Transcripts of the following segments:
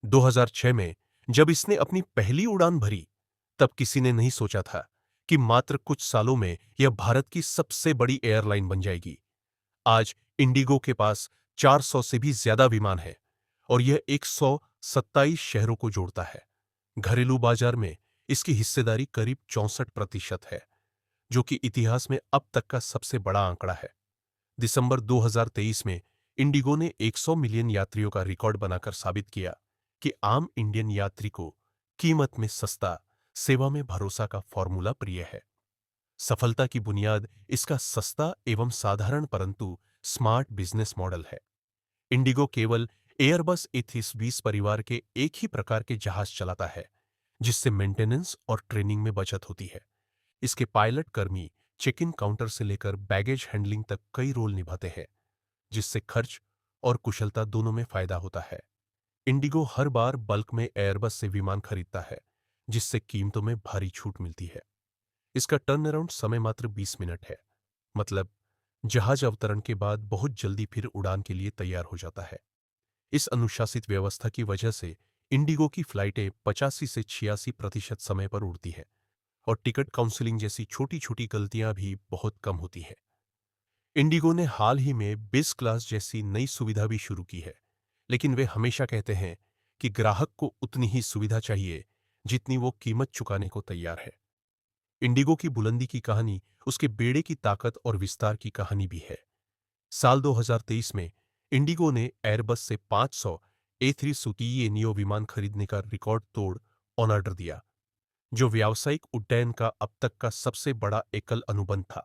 2006 में जब इसने अपनी पहली उड़ान भरी, तब किसी ने नहीं सोचा था कि मात्र कुछ सालों में यह भारत की सबसे बड़ी एयरलाइन बन जाएगी। आज इंडिगो के पास 400 से भी ज्यादा विमान हैं और यह 127 शहरों को जोड़ता है। घरेलू बाजार में इसकी हिस्सेदारी करीब 64% है, जो कि इतिहास में अब तक का सबसे बड़ा आंकड़ा है। दिसंबर 2023 में इंडिगो ने 100 मिलियन यात्रियों का रिकॉर्ड बनाकर साबित किया कि आम इंडियन यात्री को कीमत में सस्ता, सेवा में भरोसा का फॉर्मूला प्रिय है। सफलता की बुनियाद इसका सस्ता एवं साधारण परंतु स्मार्ट बिजनेस मॉडल है। इंडिगो केवल एयरबस A320 परिवार के एक ही प्रकार के जहाज चलाता है, जिससे मेंटेनेंस और ट्रेनिंग में बचत होती है। इसके पायलट कर्मी चेक इन काउंटर से लेकर बैगेज हैंडलिंग तक कई रोल निभाते हैं, जिससे खर्च और कुशलता दोनों में फायदा होता है। इंडिगो हर बार बल्क में एयरबस से विमान खरीदता है, जिससे कीमतों में भारी छूट मिलती है। इसका टर्न अराउंड समय मात्र 20 मिनट है, मतलब जहाज अवतरण के बाद बहुत जल्दी फिर उड़ान के लिए तैयार हो जाता है। इस अनुशासित व्यवस्था की वजह से इंडिगो की फ्लाइटें 85 से 86% समय पर उड़ती हैं और टिकट काउंसलिंग जैसी छोटी छोटी गलतियां भी बहुत कम होती हैं। इंडिगो ने हाल ही में बिज क्लास जैसी नई सुविधा भी शुरू की है, लेकिन वे हमेशा कहते हैं कि ग्राहक को उतनी ही सुविधा चाहिए जितनी वो कीमत चुकाने को तैयार है। इंडिगो की बुलंदी की कहानी उसके बेड़े की ताकत और विस्तार की कहानी भी है। साल 2023 में इंडिगो ने एयरबस से 500 A320 नियो विमान खरीदने का रिकॉर्ड तोड़ ऑर्डर दिया, जो व्यावसायिक उड्डयन का अब तक का सबसे बड़ा एकल अनुबंध था।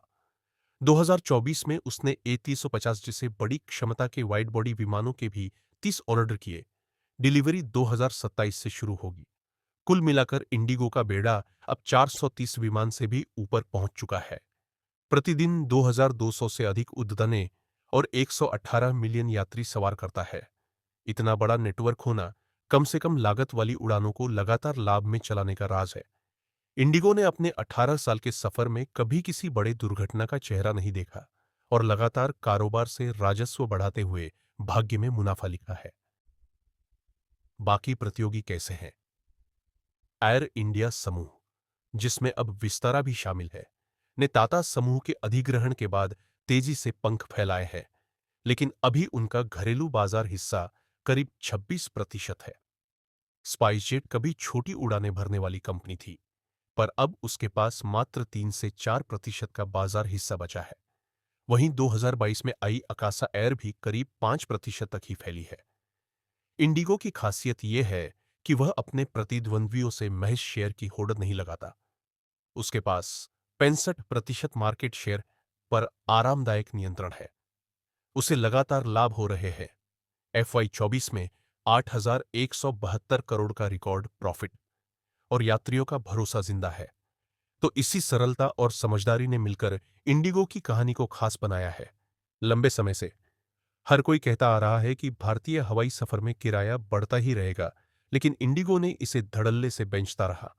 2024 में उसने A350 जैसे बड़ी क्षमता के वाइड बॉडी विमानों के भी 30 ऑर्डर किए। डिलीवरी 2027 से शुरू होगी। कुल मिलाकर इंडिगो का बेड़ा अब 430 विमान से भी ऊपर पहुंच चुका है। प्रतिदिन 2200 से अधिक उड़ानें और 118 मिलियन यात्री सवार करता है। इतना बड़ा नेटवर्क होना कम से कम लागत वाली उड़ानों को लगातार लाभ में चलाने का राज है। इंडिगो ने अपने 18 साल के सफर में कभी किसी बड़े दुर्घटना का चेहरा नहीं देखा और लगातार कारोबार से राजस्व बढ़ाते हुए भाग्य में मुनाफा लिखा है। बाकी प्रतियोगी कैसे हैं? एयर इंडिया समूह, जिसमें अब विस्तारा भी शामिल है, ने टाटा समूह के अधिग्रहण के बाद तेजी से पंख फैलाए हैं, लेकिन अभी उनका घरेलू बाजार हिस्सा करीब 26% है। स्पाइसजेट कभी छोटी उड़ानें भरने वाली कंपनी थी, पर अब उसके पास मात्र 3 से 4% का बाजार हिस्सा बचा है। वहीं 2022 में आई अकासा एयर भी करीब 5% तक ही फैली है। इंडिगो की खासियत यह है कि वह अपने प्रतिद्वंद्वियों से महज शेयर की होड़ नहीं लगाता। उसके पास 65% मार्केट शेयर पर आरामदायक नियंत्रण है। उसे लगातार लाभ हो रहे हैं। FY24 में 8,172 करोड़ का रिकॉर्ड प्रॉफिट और यात्रियों का भरोसा जिंदा है। तो इसी सरलता और समझदारी ने मिलकर इंडिगो की कहानी को खास बनाया है। लंबे समय से हर कोई कहता आ रहा है कि भारतीय हवाई सफर में किराया बढ़ता ही रहेगा, लेकिन इंडिगो ने इसे धड़ल्ले से बेंचता रहा।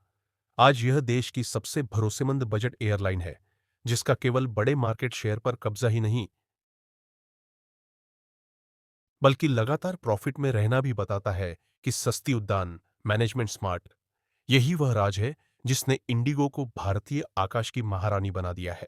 आज यह देश की सबसे भरोसेमंद बजट एयरलाइन है, जिसका केवल बड़े मार्केट शेयर पर कब्जा ही नहीं, बल्कि लगातार प्रॉफिट में रहना भी बताता है कि सस्ती उड़ान, मैनेजमेंट स्मार्ट, यही वह राज है जिसने इंडिगो को भारतीय आकाश की महारानी बना दिया है।